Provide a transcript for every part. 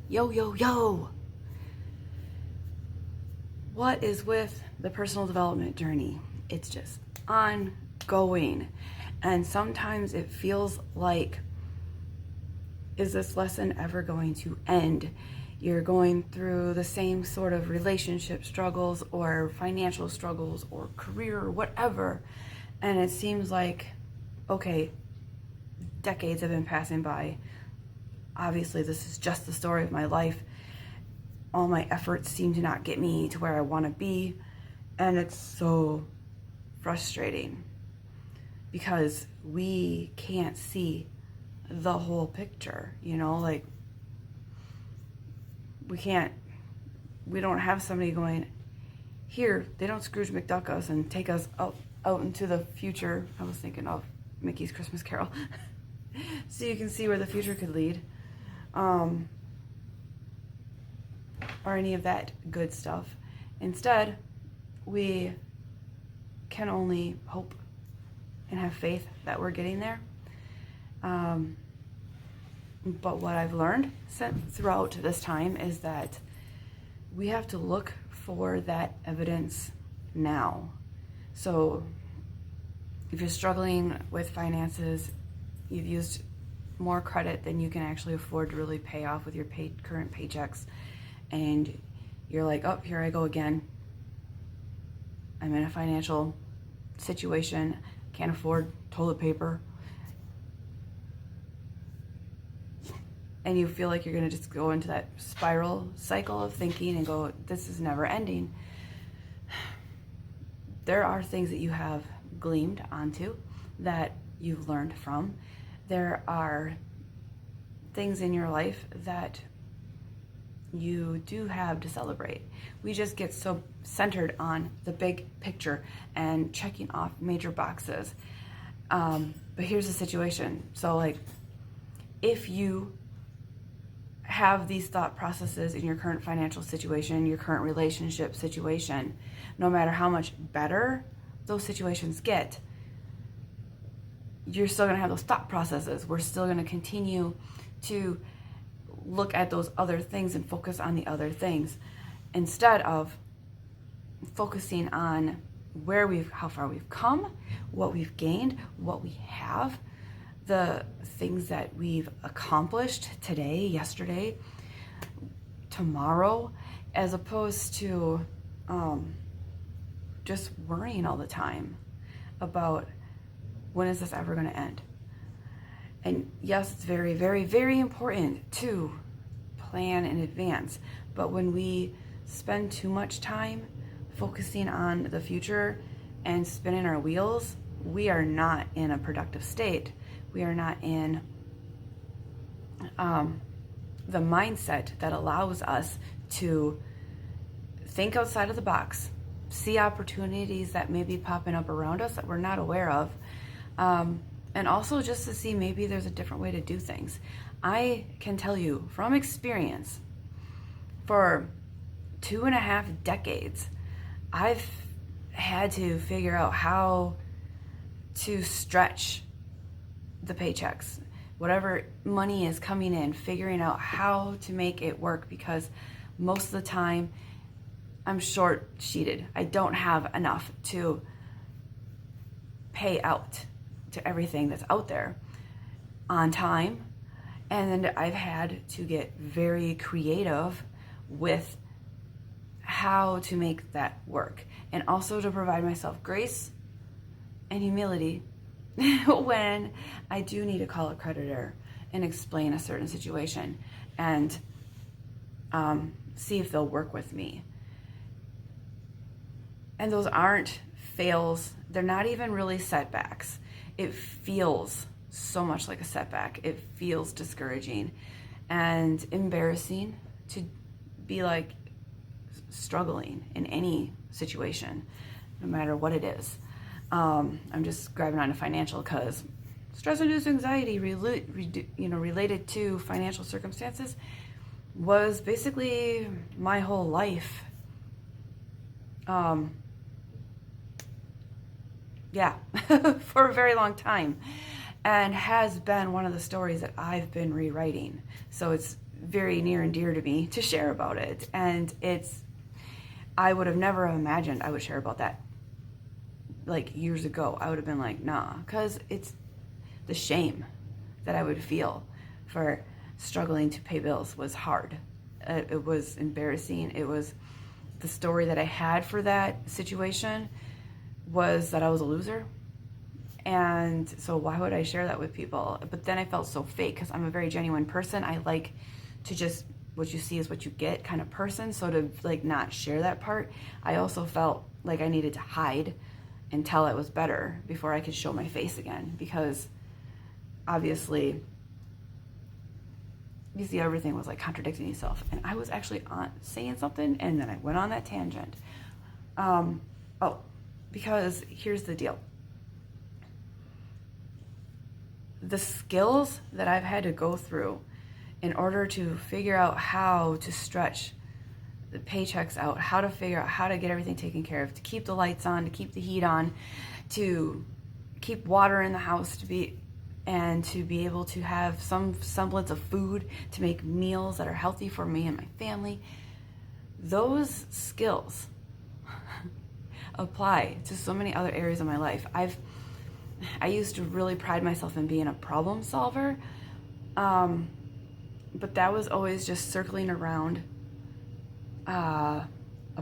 Yo, yo, yo! What is with the personal development journey? It's just ongoing. And sometimes it feels like, is this lesson ever going to end? You're going through the same sort of relationship struggles or financial struggles or career or whatever. And it seems like, okay, decades have been passing by. Obviously, this is just the story of my life. All my efforts seem to not get me to where I want to be. And it's so frustrating because we can't see the whole picture, like we don't have somebody going, here, they don't Scrooge McDuck us and take us out into the future. I was thinking of Mickey's Christmas Carol. So you can see where the future could lead. Or any of that good stuff. Instead, we can only hope and have faith that we're getting there. But what I've learned throughout this time is that we have to look for that evidence now. So if you're struggling with finances, you've used more credit than you can actually afford to really pay off with your current paychecks, and you're like, oh, here I go again. I'm in a financial situation, can't afford toilet paper. And you feel like you're gonna just go into that spiral cycle of thinking and go, this is never ending. There are things that you have gleamed onto that you've learned from. There are things in your life that you do have to celebrate. We just get so centered on the big picture and checking off major boxes. But here's the situation. So like, if you have these thought processes in your current financial situation, your current relationship situation, no matter how much better those situations get, you're still going to have those thought processes. We're still going to continue to look at those other things and focus on the other things instead of focusing on how far we've come, what we've gained, what we have, the things that we've accomplished today, yesterday, tomorrow, as opposed to just worrying all the time about when is this ever going to end. And yes, it's very, very, very important to plan in advance. But when we spend too much time focusing on the future and spinning our wheels, we are not in a productive state. We are not in the mindset that allows us to think outside of the box, see opportunities that may be popping up around us that we're not aware of, and also just to see maybe there's a different way to do things. I can tell you from experience, for 2.5 decades, I've had to figure out how to stretch the paychecks, whatever money is coming in, figuring out how to make it work, because most of the time I'm short-sheeted. I don't have enough to pay out to everything that's out there on time. And I've had to get very creative with how to make that work, and also to provide myself grace and humility when I do need to call a creditor and explain a certain situation and see if they'll work with me. And those aren't fails. They're not even really setbacks. It feels so much like a setback. It feels discouraging and embarrassing to be like struggling in any situation, no matter what it is. I'm just grabbing onto financial because stress-induced anxiety related to financial circumstances was basically my whole life. For a very long time, and has been one of the stories that I've been rewriting. So it's very near and dear to me to share about it. And I would have never imagined I would share about that like years ago. I would have been like, nah, because it's the shame that I would feel for struggling to pay bills was hard. It was embarrassing. It was the story that I had for that situation was that I was a loser. And so why would I share that with people? But then I felt so fake because I'm a very genuine person. I like to just, what you see is what you get kind of person. So to like not share that part, I also felt like I needed to hide until it was better before I could show my face again. Because obviously, you see, everything was like contradicting itself. And I was actually saying something and then I went on that tangent. Because here's the deal. The skills that I've had to go through in order to figure out how to stretch the paychecks out, how to figure out how to get everything taken care of, to keep the lights on, to keep the heat on, to keep water in the house, to be able to have some semblance of food, to make meals that are healthy for me and my family. Those skills apply to so many other areas of my life. I used to really pride myself in being a problem solver, but that was always just circling around a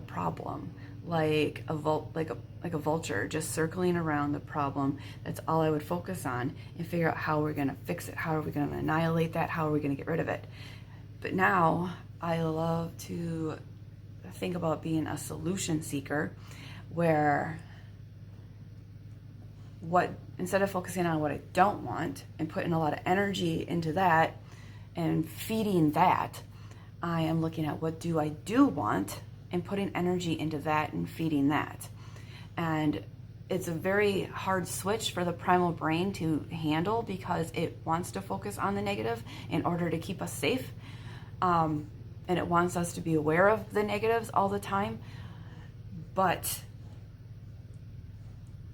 problem, like a vulture, just circling around the problem. That's all I would focus on and figure out how we're gonna fix it, how are we gonna annihilate that, how are we gonna get rid of it. But now I love to think about being a solution seeker, where instead of focusing on what I don't want and putting a lot of energy into that and feeding that, I am looking at what do I do want and putting energy into that and feeding that. And it's a very hard switch for the primal brain to handle because it wants to focus on the negative in order to keep us safe. And it wants us to be aware of the negatives all the time. But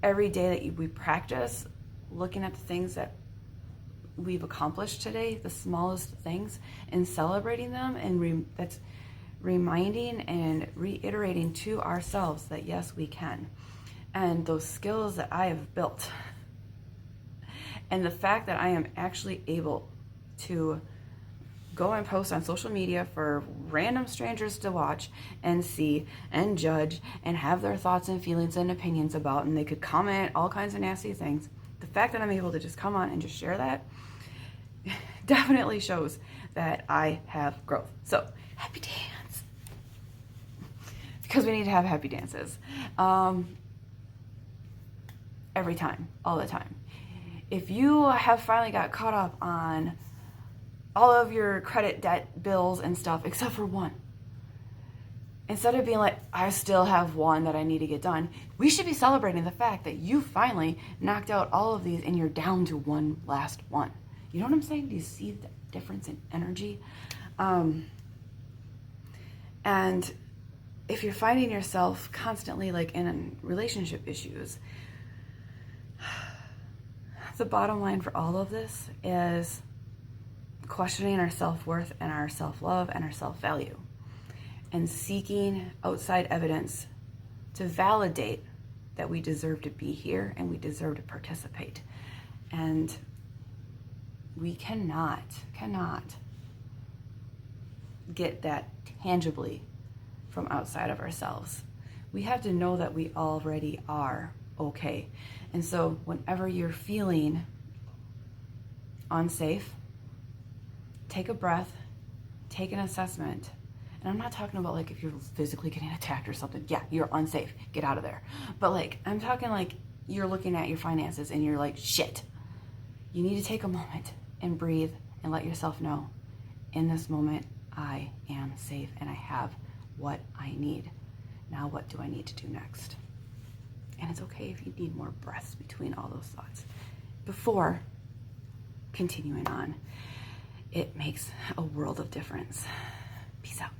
every day that we practice looking at the things that we've accomplished today, the smallest things, and celebrating them, and that's reminding and reiterating to ourselves that yes, we can. And those skills that I have built, and the fact that I am actually able to go and post on social media for random strangers to watch and see and judge and have their thoughts and feelings and opinions about, and they could comment all kinds of nasty things. The fact that I'm able to just come on and just share that definitely shows that I have growth. So happy dance, because we need to have happy dances every time, all the time. If you have finally got caught up on all of your credit, debt, bills, and stuff, except for one, instead of being like, I still have one that I need to get done, we should be celebrating the fact that you finally knocked out all of these and you're down to one last one. You know what I'm saying? Do you see the difference in energy? And if you're finding yourself constantly like in relationship issues, the bottom line for all of this is questioning our self-worth and our self-love and our self-value, and seeking outside evidence to validate that we deserve to be here and we deserve to participate. And we cannot get that tangibly from outside of ourselves. We have to know that we already are okay. And so whenever you're feeling unsafe, take a breath, take an assessment. And I'm not talking about like if you're physically getting attacked or something. Yeah, you're unsafe. Get out of there. But like, I'm talking like you're looking at your finances and you're like, shit. You need to take a moment and breathe and let yourself know, in this moment, I am safe and I have what I need. Now what do I need to do next? And it's okay if you need more breaths between all those thoughts before continuing on. It makes a world of difference. Peace out.